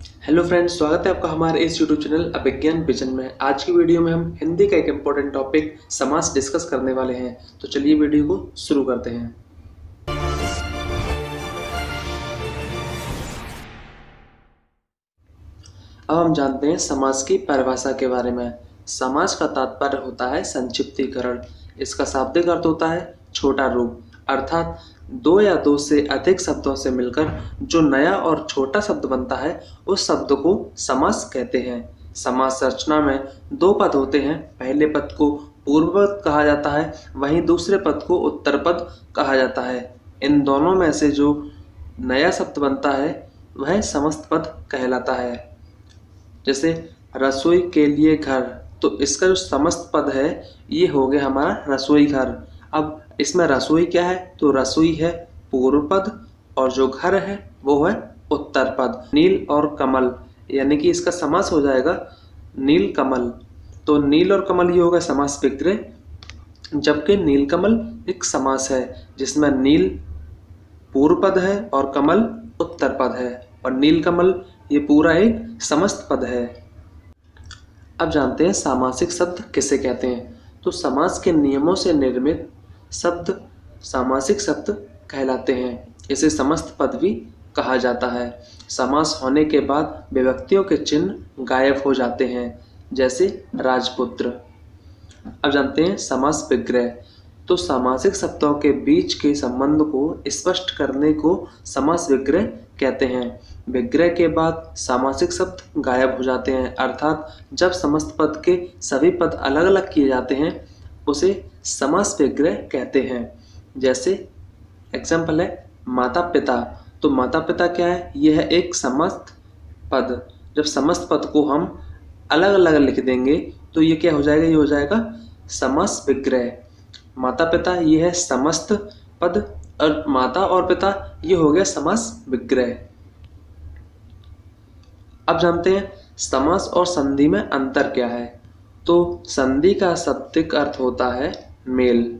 Hello friends, स्वागत है आपका हमारे इस यूट्यूब चैनल अभिज्ञान विजन में। आज की वीडियो में हम हिंदी का एक इम्पोर्टेंट टॉपिक समास डिस्कस करने वाले हैं। तो चलिए वीडियो को शुरू करते हैं। अब हम जानते हैं समास की परिभाषा के बारे में। समास का तात्पर्य होता है संक्षिप्तीकरण। इसका शाब्दिक अर्थ होता है छोटा रूप, अर्थात दो या दो से अधिक शब्दों से मिलकर जो नया और छोटा शब्द बनता है उस शब्द को समास कहते हैं। समास रचना में दो पद होते हैं। पहले पद को पूर्व पद कहा जाता है, वहीं दूसरे पद को उत्तर पद कहा जाता है। इन दोनों में से जो नया शब्द बनता है वह समस्त पद कहलाता है। जैसे रसोई के लिए घर, तो इसका जो समस्त पद है ये हो गया हमारा रसोई घर। अब इसमें रसोई क्या है, तो रसोई है पूर्व पद और जो घर है वो है उत्तर पद। नील और कमल, यानी कि इसका समास हो जाएगा नील कमल। तो नील और कमल ये होगा समास विग्रह, जबकि नीलकमल एक समास है जिसमें नील पूर्व पद है और कमल उत्तर पद है, और नीलकमल ये पूरा एक समस्त पद है। अब जानते हैं सामासिक शब्द किसे कहते हैं। तो समास के नियमों से निर्मित शब्द सामासिक शब्द कहलाते हैं। इसे समस्त पद भी कहा जाता है। समास होने के बाद विभक्तियों के चिन्ह गायब हो जाते हैं, जैसे राजपुत्र। अब जानते हैं समास विग्रह। तो सामासिक शब्दों के बीच के संबंध को स्पष्ट करने को समास विग्रह कहते हैं। विग्रह के बाद सामासिक शब्द गायब हो जाते हैं, अर्थात जब समस्त पद के सभी पद अलग अलग किए जाते हैं उसे समास विग्रह कहते हैं। जैसे एग्जाम्पल है माता पिता। तो माता पिता क्या है, यह है एक समस्त पद। जब समस्त पद को हम अलग अलग लिख देंगे तो ये क्या हो जाएगा, ये हो जाएगा समास विग्रह। माता पिता ये है समस्त पद और माता और पिता ये हो गया समास विग्रह। अब जानते हैं समास और संधि में अंतर क्या है। तो संधि का शाब्दिक अर्थ होता है मेल।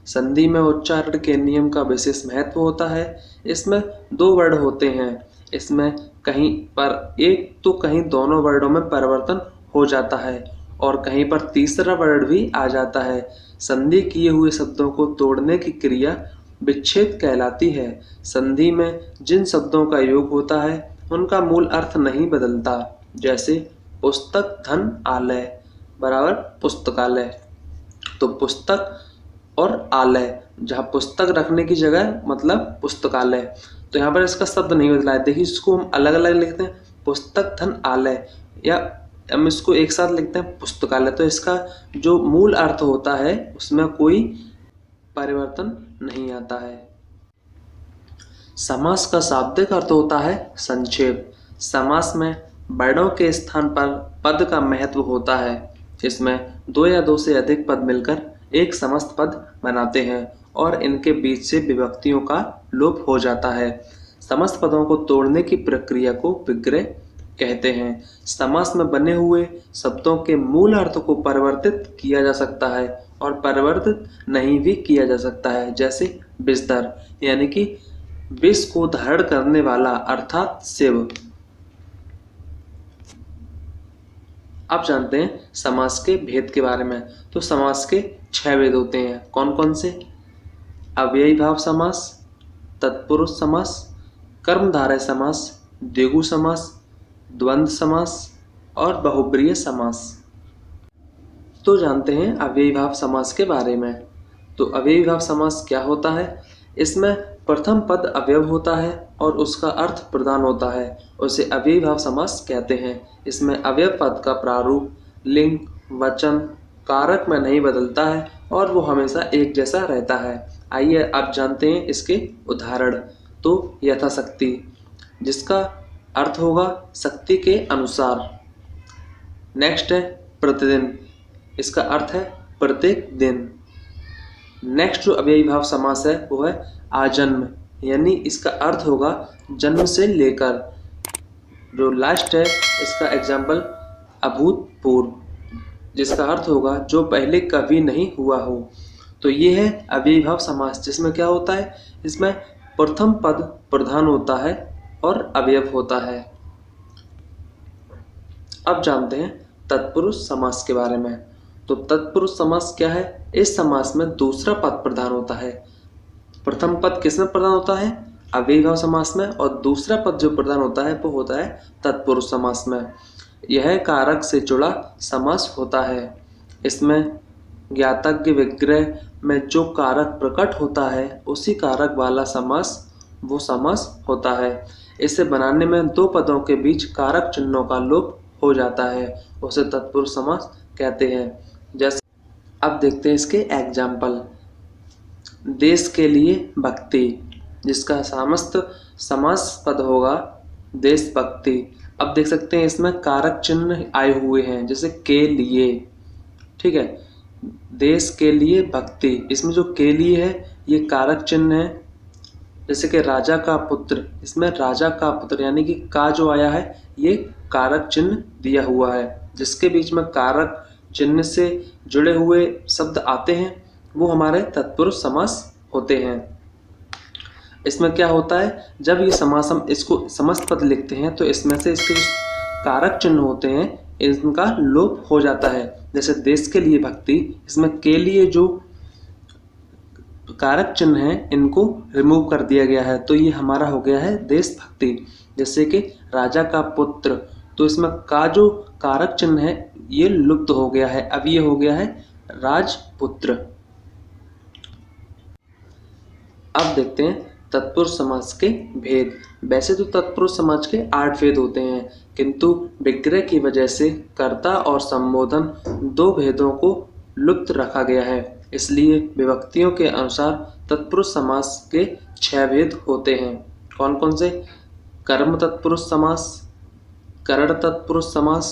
संधि में उच्चारण के नियम का विशेष महत्व होता है। इसमें दो वर्ण होते हैं। इसमें कहीं पर एक तो कहीं दोनों वर्णों में परिवर्तन हो जाता है और कहीं पर तीसरा वर्ण भी आ जाता है। संधि किए हुए शब्दों को तोड़ने की क्रिया विच्छेद कहलाती है। संधि में जिन शब्दों का योग होता है उनका मूल अर्थ नहीं बदलता। जैसे पुस्तक धन आलय बराबर पुस्तकालय। तो पुस्तक और आलय, जहाँ पुस्तक रखने की जगह मतलब पुस्तकालय, तो यहाँ पर इसका शब्द नहीं बदला है। देखिए इसको हम अलग अलग लिखते हैं, पुस्तक धन आलय, या हम इसको एक साथ लिखते हैं पुस्तकालय। तो इसका जो मूल अर्थ होता है उसमें कोई परिवर्तन नहीं आता है। समास का शाब्दिक अर्थ होता है संक्षेप। समास में वर्णों के स्थान पर पद का महत्व होता है। इसमें दो या दो से अधिक पद मिलकर एक समस्त पद बनाते हैं और इनके बीच से विभक्तियों का लोप हो जाता है। समस्त पदों को तोड़ने की प्रक्रिया को विग्रह कहते हैं। समास में बने हुए शब्दों के मूल अर्थ को परिवर्तित किया जा सकता है और परिवर्तित नहीं भी किया जा सकता है। जैसे बिस्तर, यानी कि विष को धारण करने वाला अर्थात शिव। अब जानते हैं समास के भेद के बारे में। तो समास के 6 भेद होते हैं। कौन कौन से? अव्ययी भाव समास, तत्पुरुष समास, कर्मधारय समास, द्विगु समास, द्वंद्व समास और बहुब्रीहि समास। तो जानते हैं अव्ययी भाव समास के बारे में। तो अव्ययी भाव समास क्या होता है? इसमें प्रथम पद अवयव होता है और उसका अर्थ प्रधान होता है, उसे अव्ययी भाव समास कहते हैं। इसमें अवयव पद का प्रारूप लिंग, वचन, कारक में नहीं बदलता है और वो हमेशा एक जैसा रहता है। आइए आप जानते हैं इसके उदाहरण। तो यथाशक्ति, जिसका अर्थ होगा शक्ति के अनुसार। नेक्स्ट है प्रतिदिन, इसका अर्थ है प्रत्येक दिन। नेक्स्ट जो अव्ययी भाव समास है वो है आजन्म, यानी इसका अर्थ होगा जन्म से लेकर। जो लास्ट है इसका एग्जाम्पल अभूतपूर्व, जिसका अर्थ होगा जो पहले कभी नहीं हुआ हो। तो ये है अव्ययी भाव समास, जिसमें क्या होता है, इसमें प्रथम पद प्रधान होता है और अवयव होता है। अब जानते हैं तत्पुरुष समास के बारे में। तो तत्पुरुष समास क्या है? इस समास में दूसरा पद प्रधान होता है। प्रथम पद किसमें प्रधान होता है? अव्ययीभाव समास में, और दूसरा पद जो प्रधान होता है वो होता है तत्पुरुष समास में। यह कारक से जुड़ा समास होता है। इसमें ज्ञातज्ञ विग्रह में जो कारक प्रकट होता है उसी कारक वाला समास वो समास होता है। इसे बनाने में दो पदों के बीच कारक चिन्हों का लोप हो जाता है, उसे तत्पुरुष समास कहते हैं। जैसे अब देखते हैं इसके एग्जाम्पल। देश के लिए भक्ति, जिसका समस्त समास पद होगा देशभक्ति। अब देख सकते हैं इसमें कारक चिन्ह आए हुए हैं, जैसे के लिए, ठीक है। देश के लिए भक्ति, इसमें जो के लिए है ये कारक चिन्ह है। जैसे कि राजा का पुत्र, इसमें राजा का पुत्र यानी कि का जो आया है ये कारक चिन्ह दिया हुआ है। जिसके बीच में कारक चिन्ह से जुड़े हुए शब्द आते हैं वो हमारे तत्पुरुष समास होते हैं। इसमें क्या होता है, जब ये समास हम इसको समस्त पद लिखते हैं तो इसमें से इसके जो कारक चिन्ह होते हैं इनका लोप हो जाता है। जैसे देश के लिए भक्ति, इसमें के लिए जो कारक चिन्ह है इनको रिमूव कर दिया गया है, तो ये हमारा हो गया है देशभक्ति। जैसे कि राजा का पुत्र, तो इसमें का जो कारक चिन्ह है ये लुप्त हो गया है, अब ये हो गया है राजपुत्र। अब देखते हैं तत्पुरुष समास के भेद। वैसे तो तत्पुरुष समास के 8 भेद होते हैं, किंतु विग्रह की वजह से कर्ता और संबोधन दो भेदों को लुप्त रखा गया है। इसलिए विभक्तियों के अनुसार तत्पुरुष समास के 6 भेद होते हैं। कौन कौन से? कर्म तत्पुरुष समास, करण तत्पुरुष समास,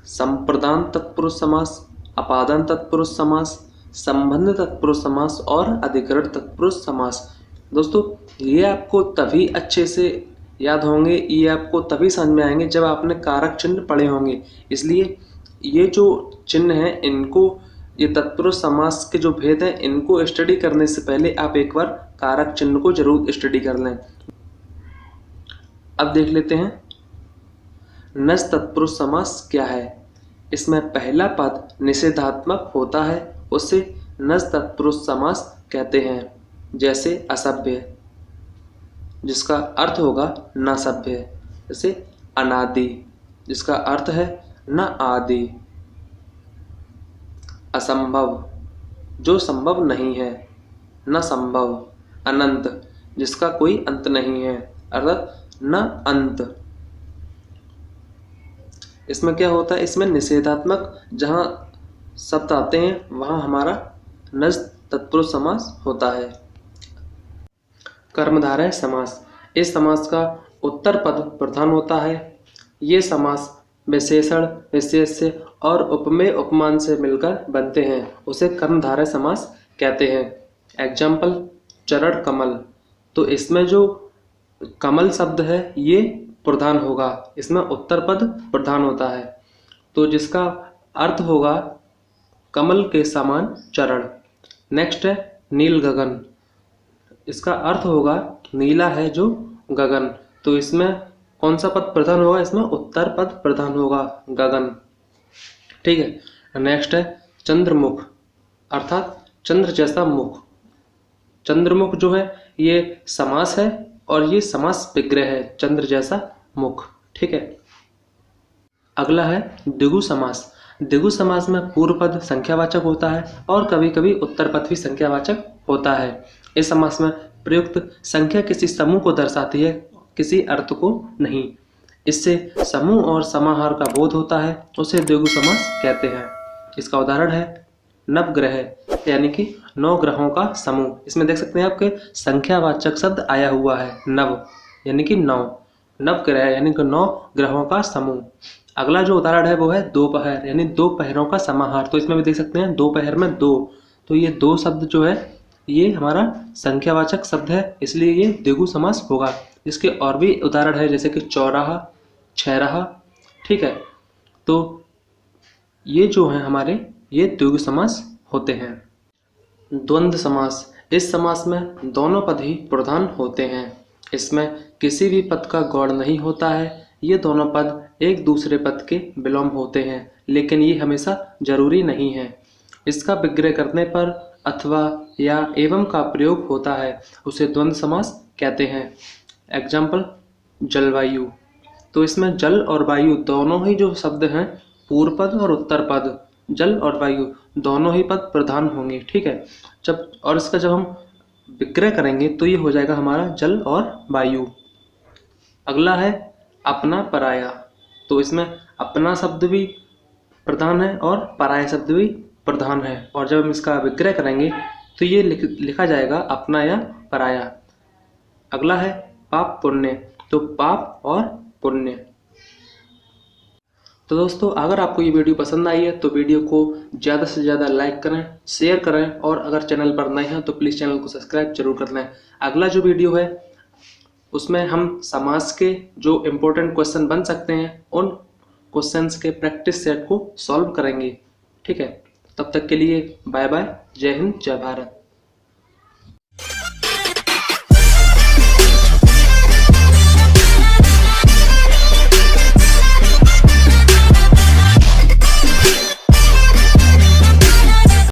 संप्रदान तत्पुरुष समास, अपादान तत्पुरुष समास, संबंध तत्पुरुष समास और अधिकरण तत्पुरुष समास। दोस्तों ये आपको तभी अच्छे से याद होंगे, ये आपको तभी समझ में आएंगे जब आपने कारक चिन्ह पढ़े होंगे। इसलिए ये जो चिन्ह हैं इनको, ये तत्पुरुष समास के जो भेद हैं इनको स्टडी करने से पहले आप एक बार कारक चिन्ह को जरूर स्टडी कर लें। अब देख लेते हैं नस तत्पुरुष समास क्या है। इसमें पहला पद निषेधात्मक होता है, उसे नस तत्पुरुष समास कहते हैं। जैसे असभ्य, जिसका अर्थ होगा न सभ्य। जैसे अनादि, जिसका अर्थ है न आदि। असंभव, जो संभव नहीं है, न संभव। अनंत, जिसका कोई अंत नहीं है, अर्थात न अंत। इसमें क्या होता है, इसमें निषेधात्मक जहाँ शब्द आते हैं वहाँ हमारा नस तत्पुरुष समास होता है। कर्मधारय समास, इस समास का उत्तर पद प्रधान होता है। ये समास विशेषण, विशेष्य और उपमेय उपमान से मिलकर बनते हैं, उसे कर्मधारय समास कहते हैं। एग्जाम्पल चरण कमल, तो इसमें जो कमल शब्द है ये प्रधान होगा, इसमें उत्तर पद प्रधान होता है, तो जिसका अर्थ होगा कमल के समान चरण। नेक्स्ट है नील गगन, इसका अर्थ होगा नीला है जो गगन, तो इसमें कौन सा पद प्रधान होगा, इसमें उत्तर पद प्रधान होगा, गगन। ठीक है। नेक्स्ट है चंद्रमुख, अर्थात चंद्र जैसा मुख। चंद्रमुख जो है ये समास है और ये समास विग्रह है, चंद्र जैसा मुख। ठीक है। अगला है द्विगु समास। द्विगु समास में पूर्व पद संख्यावाचक होता है और कभी कभी उत्तर पद भी संख्यावाचक होता है। इस समास में प्रयुक्त संख्या किसी समूह को दर्शाती है, किसी अर्थ को नहीं। इससे समूह और समाहार का बोध होता है, उसे द्विगु समास कहते हैं। इसका उदाहरण है नवग्रह, यानी कि 9 ग्रहों का समूह। इसमें देख सकते हैं आपके संख्यावाचक शब्द आया हुआ है, नव यानी कि 9, नवग्रह यानी कि 9 ग्रहों का समूह। अगला जो उदाहरण है वो है दोपहर, यानी 2 पहरों का समाहार। तो इसमें भी देख सकते हैं दोपहर में 2, तो ये 2 शब्द जो है ये हमारा संख्यावाचक शब्द है, इसलिए ये द्विगु समास होगा। इसके और भी उदाहरण है जैसे कि चौराहा, छहराहा। ठीक है। तो ये जो है हमारे ये द्विगु समास होते हैं। द्वंद्व समास, इस समास में दोनों पद ही प्रधान होते हैं। इसमें किसी भी पद का गौड़ नहीं होता है, ये दोनों पद एक दूसरे पद के विलोम होते हैं, लेकिन ये हमेशा जरूरी नहीं है। इसका विग्रह करने पर अथवा या एवं का प्रयोग होता है, उसे द्वंद्व समास कहते हैं। एग्जाम्पल, जलवायु। तो इसमें जल और वायु दोनों ही जो शब्द हैं, पूर्व पद और उत्तर पद, जल और वायु दोनों ही पद प्रधान होंगे, ठीक है। इसका जब हम विग्रह करेंगे तो ये हो जाएगा हमारा जल और वायु। अगला है अपना पराया। तो इसमें अपना शब्द भी प्रधान है और पराया शब्द भी प्रधान है, और जब हम इसका विग्रह करेंगे तो ये लिखा जाएगा अपना या पराया। अगला है पाप पुण्य। तो पाप और पुण्य। तो दोस्तों, अगर आपको ये वीडियो पसंद आई है तो वीडियो को ज़्यादा से ज़्यादा लाइक करें, शेयर करें, और अगर चैनल पर नए हैं तो प्लीज़ चैनल को सब्सक्राइब जरूर कर लें। अगला जो वीडियो है उसमें हम समास के जो इम्पोर्टेंट क्वेश्चन बन सकते हैं उन क्वेश्चंस के प्रैक्टिस सेट को सॉल्व करेंगे, ठीक है। तब तक के लिए बाय बाय। जय हिंद, जय भारत।